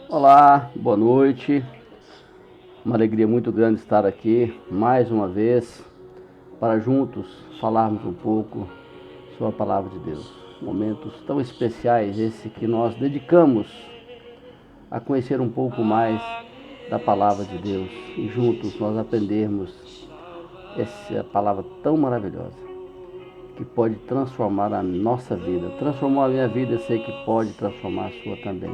Olá, boa noite. Uma alegria muito grande estar aqui mais uma vez para juntos falarmos um pouco sobre a palavra de Deus. Momentos tão especiais esse que nós dedicamos a conhecer um pouco mais da palavra de Deus e juntos nós aprendermos essa palavra tão maravilhosa que pode transformar a nossa vida. Transformou a minha vida, eu sei que pode transformar a sua também.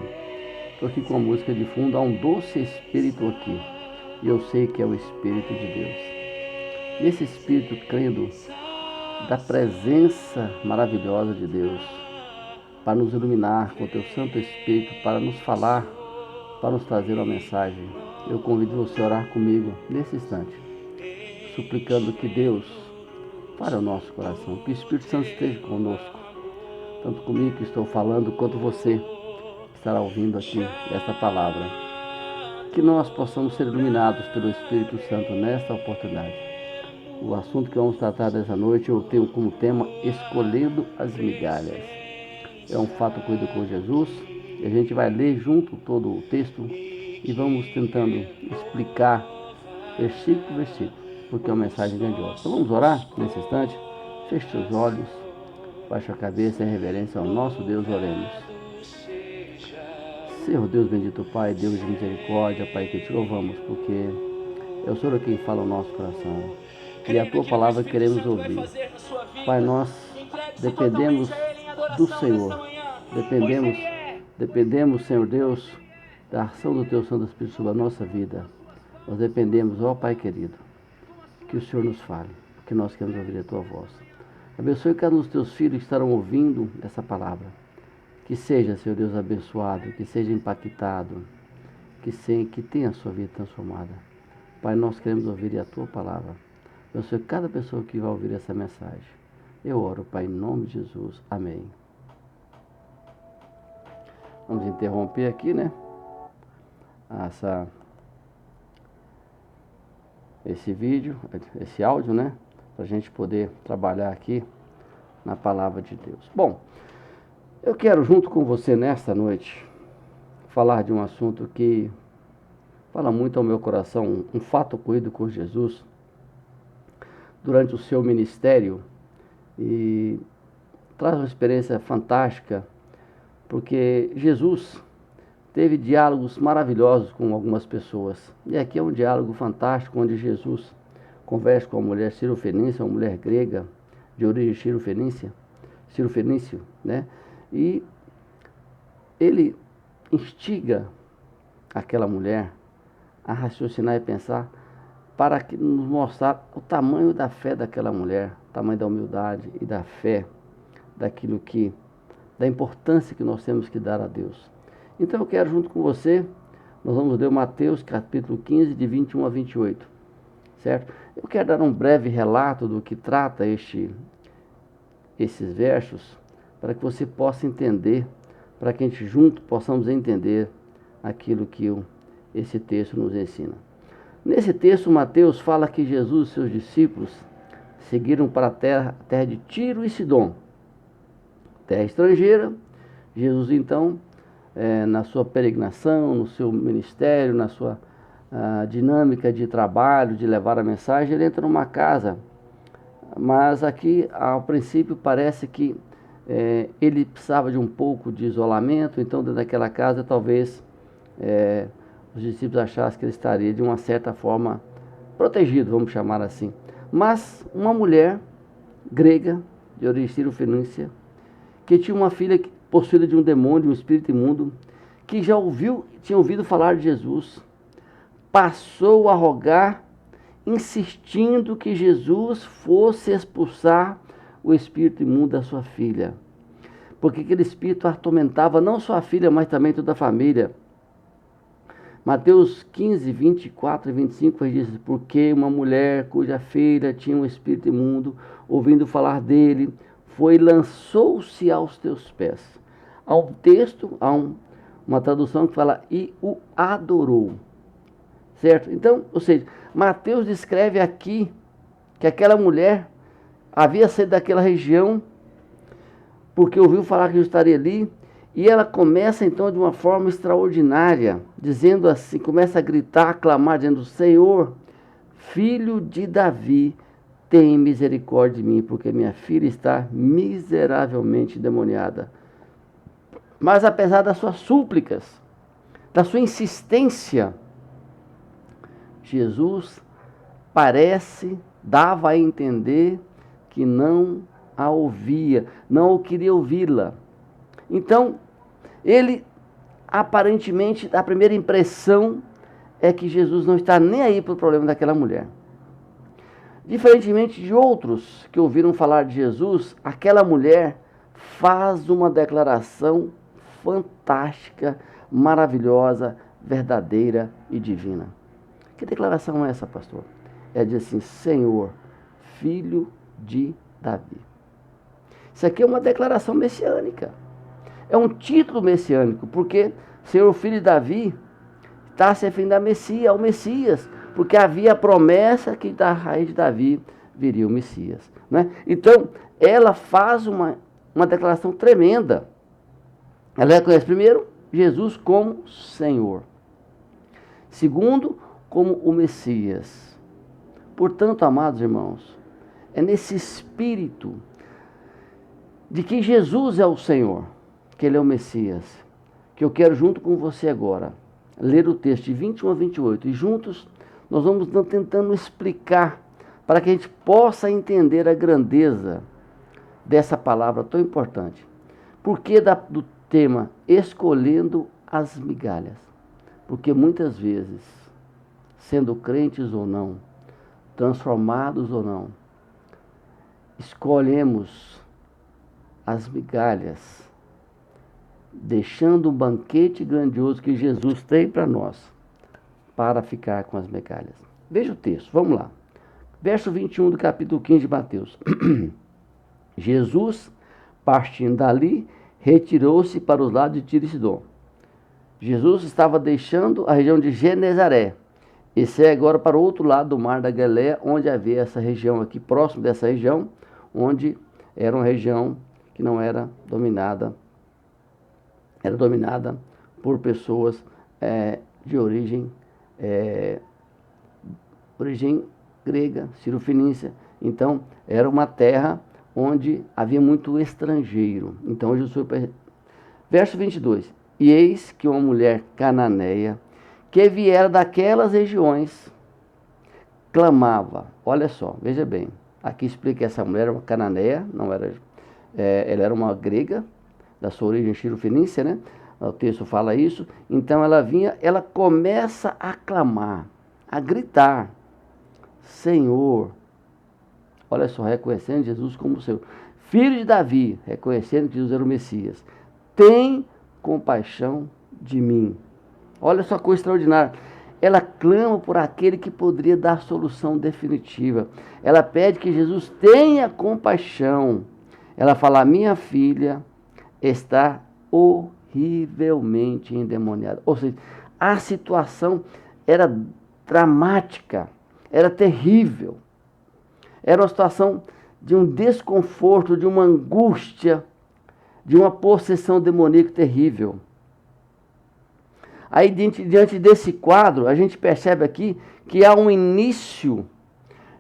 Estou aqui com a música de fundo, há um doce espírito aqui. E eu sei que é o Espírito de Deus. Nesse Espírito, crendo da presença maravilhosa de Deus, para nos iluminar com o Teu Santo Espírito, para nos falar, para nos trazer uma mensagem. Eu convido você a orar comigo nesse instante, suplicando que Deus fale ao nosso coração, que o Espírito Santo esteja conosco, tanto comigo que estou falando, quanto você que estará ouvindo aqui esta palavra. Que nós possamos ser iluminados pelo Espírito Santo nesta oportunidade. O assunto que vamos tratar dessa noite eu tenho como tema Escolhendo as Migalhas. É um fato ocorrido com Jesus e a gente vai ler junto todo o texto e vamos tentando explicar versículo por versículo, porque é uma mensagem grandiosa. Então vamos orar nesse instante? Feche seus olhos, baixe a cabeça em reverência ao nosso Deus, oremos. Senhor Deus bendito, Pai, Deus de misericórdia, Pai, que te louvamos, porque é o Senhor quem fala ao nosso coração. E a Tua palavra queremos ouvir. Pai, nós dependemos do Senhor. Dependemos, Senhor Deus, da ação do Teu Santo Espírito sobre a nossa vida. Nós dependemos, ó Pai querido, que o Senhor nos fale, porque nós queremos ouvir a Tua voz. Abençoe cada um dos Teus filhos que estarão ouvindo essa palavra. Que seja, Senhor Deus, abençoado, que seja impactado, que tenha a sua vida transformada. Pai, nós queremos ouvir a Tua palavra. Abençoe cada pessoa que vai ouvir essa mensagem. Eu oro, Pai, em nome de Jesus. Amém. Vamos interromper aqui, né? Esse vídeo, esse áudio, né? Para a gente poder trabalhar aqui na palavra de Deus. Bom, eu quero, junto com você nesta noite, falar de um assunto que fala muito ao meu coração, um fato ocorrido com Jesus durante o seu ministério e traz uma experiência fantástica, porque Jesus teve diálogos maravilhosos com algumas pessoas. E aqui é um diálogo fantástico, onde Jesus conversa com uma mulher cirofenícia, uma mulher grega de origem cirofenício, né? E ele instiga aquela mulher a raciocinar e pensar para que nos mostrar o tamanho da fé daquela mulher, o tamanho da humildade e da fé, da importância que nós temos que dar a Deus. Então eu quero, junto com você, nós vamos ler Mateus capítulo 15, de 21 a 28, certo? Eu quero dar um breve relato do que trata esses versos, para que você possa entender, para que a gente junto possamos entender aquilo que esse texto nos ensina. Nesse texto, Mateus fala que Jesus e seus discípulos seguiram para a terra de Tiro e Sidom, terra estrangeira. Jesus, então, na sua peregrinação, no seu ministério, na sua dinâmica de trabalho, de levar a mensagem, ele entra numa casa. Mas aqui, ao princípio, parece que ele precisava de um pouco de isolamento, então dentro daquela casa talvez os discípulos achassem que ele estaria de uma certa forma protegido, vamos chamar assim. Mas uma mulher grega, de origem cirofenícia, que tinha uma filha possuída de um demônio, de um espírito imundo, que tinha ouvido falar de Jesus, passou a rogar, insistindo que Jesus fosse expulsar o espírito imundo da sua filha, porque aquele espírito atormentava não só a filha, mas também toda a família. Mateus 15, 24 e 25 diz: porque uma mulher cuja filha tinha um espírito imundo, ouvindo falar dele, foi e lançou-se aos teus pés. Há um texto, uma tradução que fala, e o adorou. Certo? Então, ou seja, Mateus descreve aqui que aquela mulher havia saído daquela região porque ouviu falar que Jesus estaria ali E ela começa então de uma forma extraordinária, dizendo assim, começa a gritar, a clamar, dizendo: Senhor, filho de Davi, tem misericórdia de mim, porque minha filha está miseravelmente endemoniada. Mas apesar das suas súplicas, da sua insistência, Jesus dava a entender que não a ouvia, não queria ouvi-la. Então, ele aparentemente, a primeira impressão é que Jesus não está nem aí para o problema daquela mulher. Diferentemente de outros que ouviram falar de Jesus, aquela mulher faz uma declaração fantástica, maravilhosa, verdadeira e divina. Que declaração é essa, pastor? É dizer assim: Senhor, filho de Davi. Isso aqui é uma declaração messiânica. É um título messiânico, porque Senhor, filho de Davi está se referindo ao Messias, porque havia a promessa que da raiz de Davi viria o Messias. Né? Então, ela faz uma declaração tremenda. Ela reconhece, primeiro, Jesus como Senhor. Segundo, como o Messias. Portanto, amados irmãos, é nesse espírito de que Jesus é o Senhor, que Ele é o Messias, que eu quero, junto com você agora, ler o texto de 21 a 28. E juntos nós vamos tentando explicar, para que a gente possa entender a grandeza dessa palavra tão importante. Por que do tema escolhendo as migalhas? Porque muitas vezes, sendo crentes ou não, transformados ou não, escolhemos as migalhas, deixando o banquete grandioso que Jesus tem para nós, para ficar com as migalhas. Veja o texto, vamos lá. Verso 21 do capítulo 15 de Mateus. Jesus, partindo dali, retirou-se para os lados de Tiro e Sidom. Jesus estava deixando a região de Genezaré. Esse é agora para o outro lado do mar da Galileia, onde havia essa região aqui, próximo dessa região, onde era uma região que não era dominada, era dominada por pessoas de origem grega, cirofenícia. Então, era uma terra onde havia muito estrangeiro. Então, Jesus foi... Verso 22. E eis que uma mulher cananeia, que viera daquelas regiões, clamava. Olha só, veja bem. Aqui explica que essa mulher era uma cananeia, não era, ela era uma grega, da sua origem cirofenícia, né? O texto fala isso. Então ela começa a clamar, a gritar: Senhor, olha só, reconhecendo Jesus como Senhor, filho de Davi, reconhecendo que Jesus era o Messias, tem compaixão de mim. Olha só a coisa extraordinária. Ela clama por aquele que poderia dar a solução definitiva. Ela pede que Jesus tenha compaixão. Ela fala: minha filha está horrivelmente endemoniada. Ou seja, a situação era dramática, era terrível. Era uma situação de um desconforto, de uma angústia, de uma possessão demoníaca terrível. Aí, diante desse quadro, a gente percebe aqui que há um início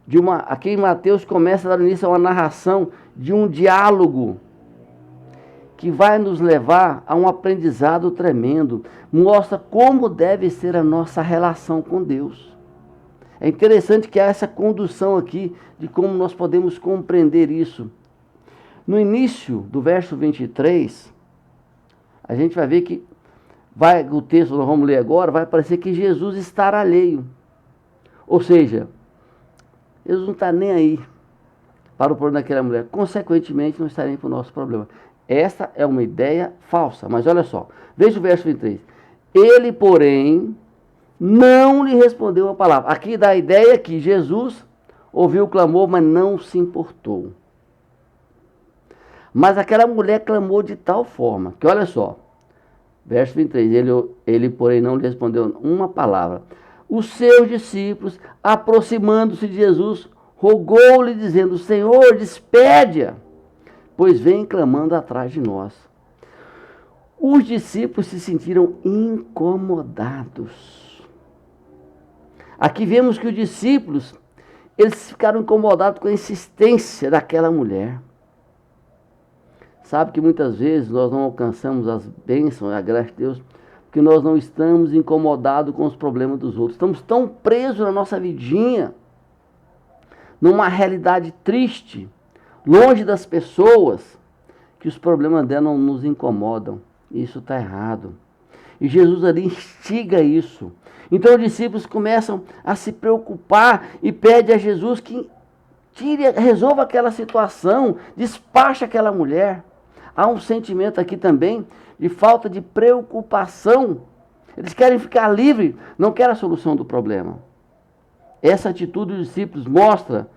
de uma... Aqui em Mateus começa a dar início a uma narração de um diálogo que vai nos levar a um aprendizado tremendo. Mostra como deve ser a nossa relação com Deus. É interessante que há essa condução aqui de como nós podemos compreender isso. No início do verso 23, a gente vai ver que o texto que nós vamos ler agora, vai parecer que Jesus está alheio. Ou seja, Jesus não está nem aí para o problema daquela mulher. Consequentemente, não está nem para o nosso problema. Essa é uma ideia falsa. Mas olha só, veja o verso 23. Ele, porém, não lhe respondeu a palavra. Aqui dá a ideia que Jesus ouviu o clamor, mas não se importou. Mas aquela mulher clamou de tal forma que, olha só, verso 23, ele, porém, não lhe respondeu uma palavra. Os seus discípulos, aproximando-se de Jesus, rogou-lhe, dizendo: Senhor, despede-a, pois vem clamando atrás de nós. Os discípulos se sentiram incomodados. Aqui vemos que os discípulos, eles ficaram incomodados com a insistência daquela mulher. Sabe que muitas vezes nós não alcançamos as bênçãos, a graça de Deus, porque nós não estamos incomodados com os problemas dos outros. Estamos tão presos na nossa vidinha, numa realidade triste, longe das pessoas, que os problemas dela não nos incomodam. Isso está errado. E Jesus ali instiga isso. Então os discípulos começam a se preocupar e pedem a Jesus que resolva aquela situação, despache aquela mulher. Há um sentimento aqui também de falta de preocupação. Eles querem ficar livres, não querem a solução do problema. Essa atitude dos discípulos mostra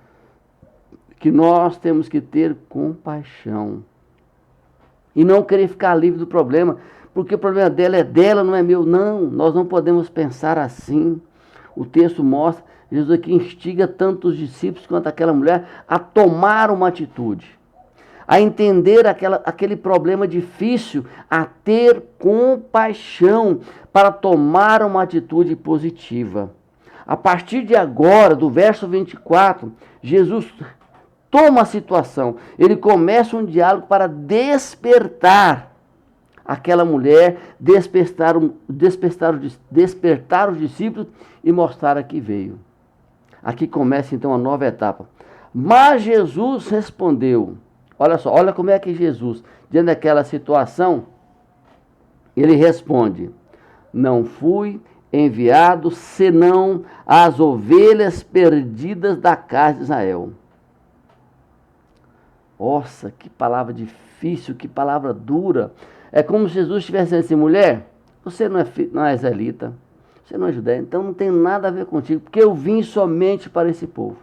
que nós temos que ter compaixão e não querer ficar livre do problema, porque o problema dela é dela, não é meu. Não, nós não podemos pensar assim. O texto mostra, Jesus aqui instiga tanto os discípulos quanto aquela mulher a tomar uma atitude, a entender aquele problema difícil, a ter compaixão para tomar uma atitude positiva. A partir de agora, do verso 24, Jesus toma a situação, ele começa um diálogo para despertar aquela mulher, despertar os discípulos e mostrar a que veio. Aqui começa então a nova etapa. Mas Jesus respondeu, olha só, olha como é que Jesus, diante daquela situação, ele responde: não fui enviado senão às ovelhas perdidas da casa de Israel. Nossa, que palavra difícil, que palavra dura. É como se Jesus estivesse dizendo assim: mulher, você não é israelita, você não é judeia, então não tem nada a ver contigo, porque eu vim somente para esse povo.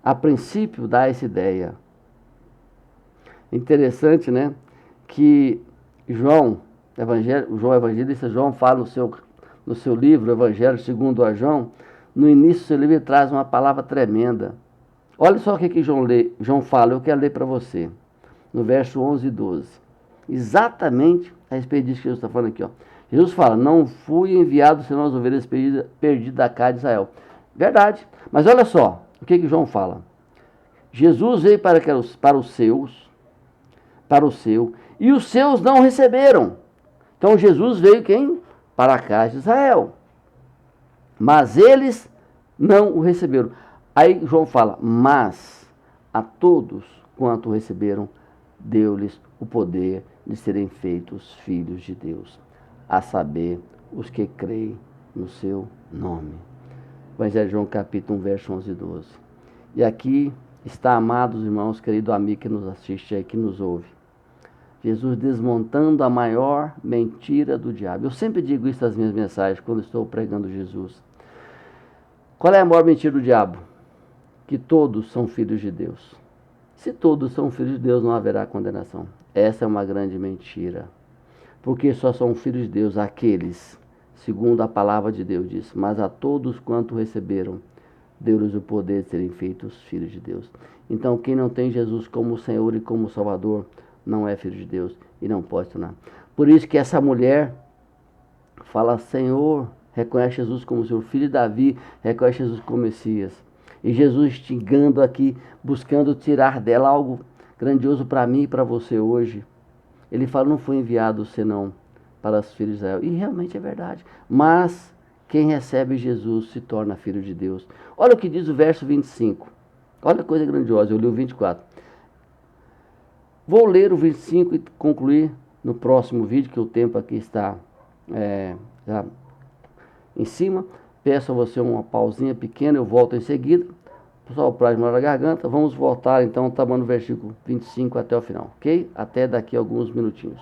A princípio dá essa ideia. Interessante, né? Que João Evangelista, João fala no seu livro, Evangelho segundo a João, no início do seu livro ele traz uma palavra tremenda. Olha só o que João fala, eu quero ler para você, no verso 11 e 12. Exatamente a respeito disso que Jesus está falando aqui. Ó. Jesus fala: não fui enviado senão as ovelhas perdidas da casa de Israel. Verdade, mas olha só o que João fala. Jesus veio para os seus, e os seus não receberam. Então Jesus veio quem? Para a casa de Israel. Mas eles não o receberam. Aí João fala: mas a todos quanto receberam, deu-lhes o poder de serem feitos filhos de Deus, a saber, os que creem no seu nome. Evangelho de João, capítulo 1, verso 11 e 12. E aqui está, amados irmãos, querido amigo que nos assiste aí, que nos ouve, Jesus desmontando a maior mentira do diabo. Eu sempre digo isso nas minhas mensagens, quando estou pregando Jesus. Qual é a maior mentira do diabo? Que todos são filhos de Deus. Se todos são filhos de Deus, não haverá condenação. Essa é uma grande mentira. Porque só são filhos de Deus aqueles, segundo a palavra de Deus diz, mas a todos quanto receberam, deu-lhes o poder de serem feitos filhos de Deus. Então, quem não tem Jesus como Senhor e como Salvador, não é filho de Deus e não pode tornar. Por isso que essa mulher fala: Senhor, reconhece Jesus como seu filho de Davi, reconhece Jesus como Messias. E Jesus instigando aqui, buscando tirar dela algo grandioso para mim e para você hoje. Ele fala: não fui enviado senão para os filhos de Israel. E realmente é verdade. Mas quem recebe Jesus se torna filho de Deus. Olha o que diz o verso 25. Olha a coisa grandiosa, eu li o 24. Vou ler o 25 e concluir no próximo vídeo, que o tempo aqui está já em cima. Peço a você uma pausinha pequena, eu volto em seguida. Só para a garganta. Vamos voltar então, tá no versículo 25 até o final, ok? Até daqui a alguns minutinhos.